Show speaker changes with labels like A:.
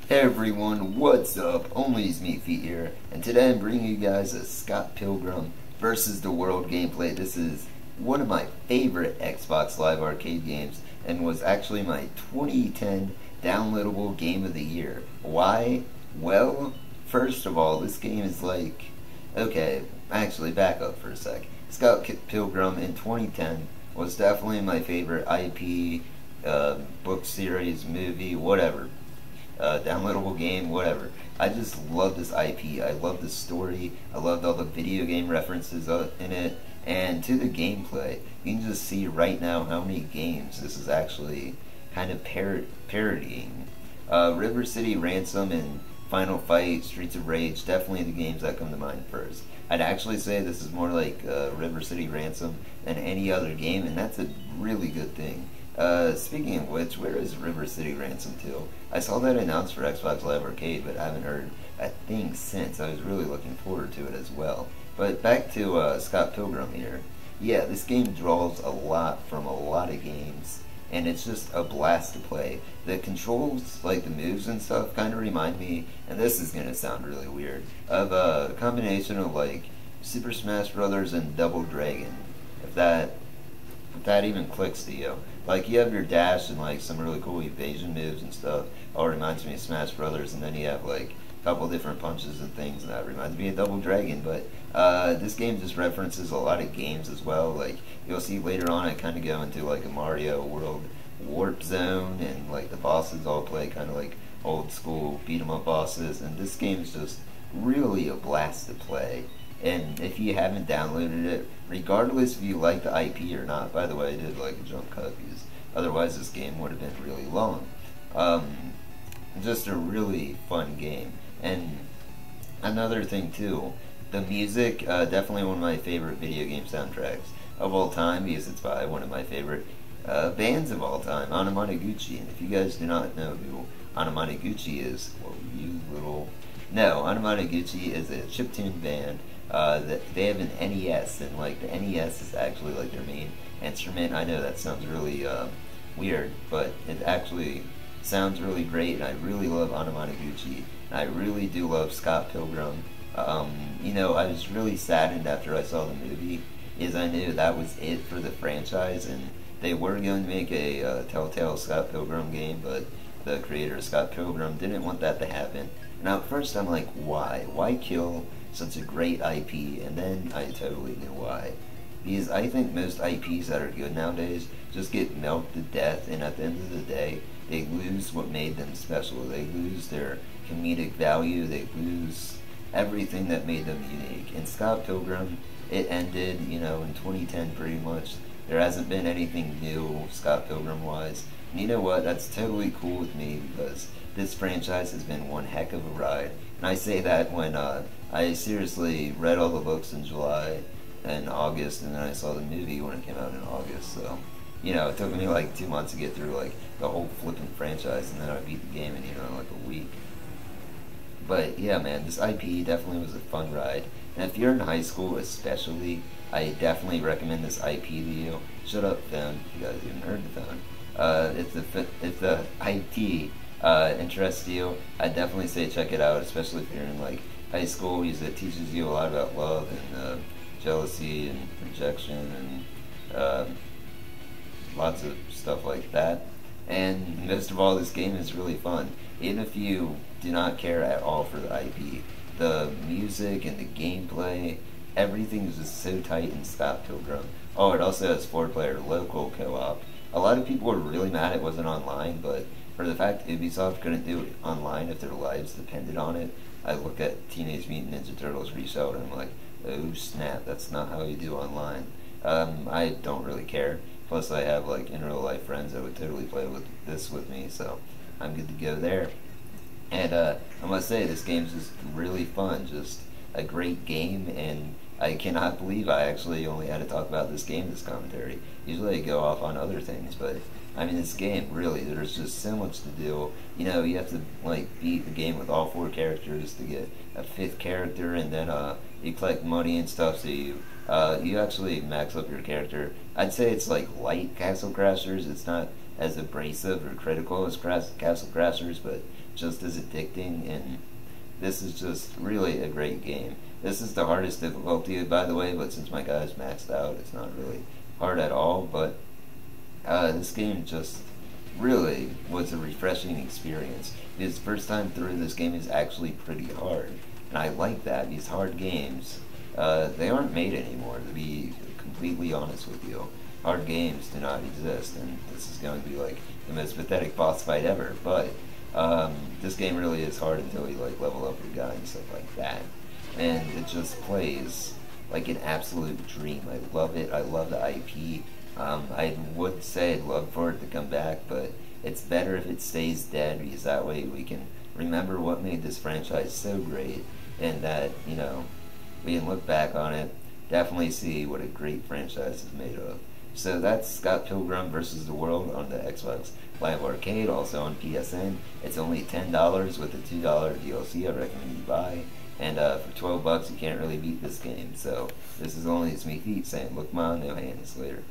A: Hey everyone, what's up? Only me Feet here, and today I'm bringing you guys a Scott Pilgrim versus the World gameplay. This is one of my favorite Xbox Live Arcade games, and was actually my 2010 downloadable game of the year. Why? Well, first of all, this game is like, okay, actually back up for a sec. Scott Pilgrim in 2010 was definitely my favorite IP, book series, movie, whatever. Downloadable game, whatever. I just love this IP. I love the story. I loved all the video game references in it. And to the gameplay, you can just see right now how many games this is actually kind of parodying. River City Ransom and Final Fight, Streets of Rage, definitely the games that come to mind first. I'd actually say this is more like River City Ransom than any other game, and that's a really good thing. Speaking of which, where is River City Ransom 2? I saw that announced for Xbox Live Arcade, but haven't heard a thing since. I was really looking forward to it as well. But back to Scott Pilgrim here. Yeah, this game draws a lot from a lot of games, and it's just a blast to play. The controls, like the moves and stuff, kind of remind me, and this is going to sound really weird, of a combination of like Super Smash Brothers and Double Dragon, if that even clicks to you. Like, you have your dash and like some really cool evasion moves and stuff. All reminds me of Smash Brothers, and then you have like a couple different punches and things, and that reminds me of Double Dragon. But this game just references a lot of games as well. Like, you'll see later on, I kind of go into like a Mario World Warp Zone, and like the bosses all play kind of like old school beat 'em up bosses. And this game is just really a blast to play. And if you haven't downloaded it, regardless if you like the IP or not, by the way, I did like a jump cut because otherwise this game would have been really long. Just a really fun game. And another thing too, the music, definitely one of my favorite video game soundtracks of all time, because it's by one of my favorite bands of all time, Anamanaguchi. And if you guys do not know who Anamanaguchi is, well, you little... No, Anamanaguchi is a chiptune band. That they have an NES, and like the NES is actually like their main instrument. I know that sounds really weird, but it actually sounds really great, and I really love Anamanaguchi, and I really do love Scott Pilgrim. You know, I was really saddened after I saw the movie, is I knew that was it for the franchise, and they were going to make a Telltale Scott Pilgrim game, but the creator of Scott Pilgrim didn't want that to happen. Now, at first I'm like, why? Why kill such a great IP? And then I totally knew why. Because I think most IPs that are good nowadays just get milked to death, and at the end of the day, they lose what made them special. They lose their comedic value. They lose everything that made them unique. And Scott Pilgrim, it ended, you know, in 2010 pretty much. There hasn't been anything new Scott Pilgrim-wise. And you know what? That's totally cool with me, because this franchise has been one heck of a ride. And I say that when I seriously read all the books in July and August, and then I saw the movie when it came out in August. So, you know, it took me like 2 months to get through like the whole flipping franchise, and then I beat the game in, you know, like a week. But yeah, man, this IP definitely was a fun ride. And if you're in high school especially, I definitely recommend this IP to you. Shut up, phone. You guys even heard the phone. If the IP interests you, I definitely say check it out, especially if you're in like high school, because it teaches you a lot about love and jealousy and rejection and lots of stuff like that. And most of all, this game is really fun. Even if you do not care at all for the IP, the music and the gameplay, everything is just so tight in Scott Pilgrim. Oh, it also has 4-player local co-op. A lot of people were really mad it wasn't online, but for the fact Ubisoft couldn't do it online if their lives depended on it, I look at Teenage Mutant Ninja Turtles Reshout and I'm like, oh snap, that's not how you do online. I don't really care. Plus I have like in real life friends that would totally play with this with me, so I'm good to go there. And I must say, this game's just really fun, just a great game, and I cannot believe I actually only had to talk about this game this commentary. Usually I go off on other things, but I mean, this game, really, there's just so much to do. You know, you have to like beat the game with all 4 characters to get a 5th character, and then you collect money and stuff, so you You actually max up your character. I'd say it's like light Castle Crashers. It's not as abrasive or critical as Castle Crashers, but just as addicting, and this is just really a great game. This is the hardest difficulty, by the way, but since my guy's maxed out, it's not really hard at all, but this game just really was a refreshing experience. Because first time through, this game is actually pretty hard, and I like that. These hard games, they aren't made anymore, to be completely honest with you. Hard games do not exist, and this is going to be like the most pathetic boss fight ever, but this game really is hard until you like level up your guy and stuff like that. And it just plays like an absolute dream. I love it. I love the IP. I would say I'd love for it to come back, but it's better if it stays dead, because that way we can remember what made this franchise so great, and that, you know, we can look back on it, definitely see what a great franchise is made of. So that's Scott Pilgrim versus the World on the Xbox Live Arcade, also on PSN. It's only $10 with a $2 DLC I recommend you buy. And for 12 bucks, you can't really beat this game. So this is only me feet saying, look ma, no hands later.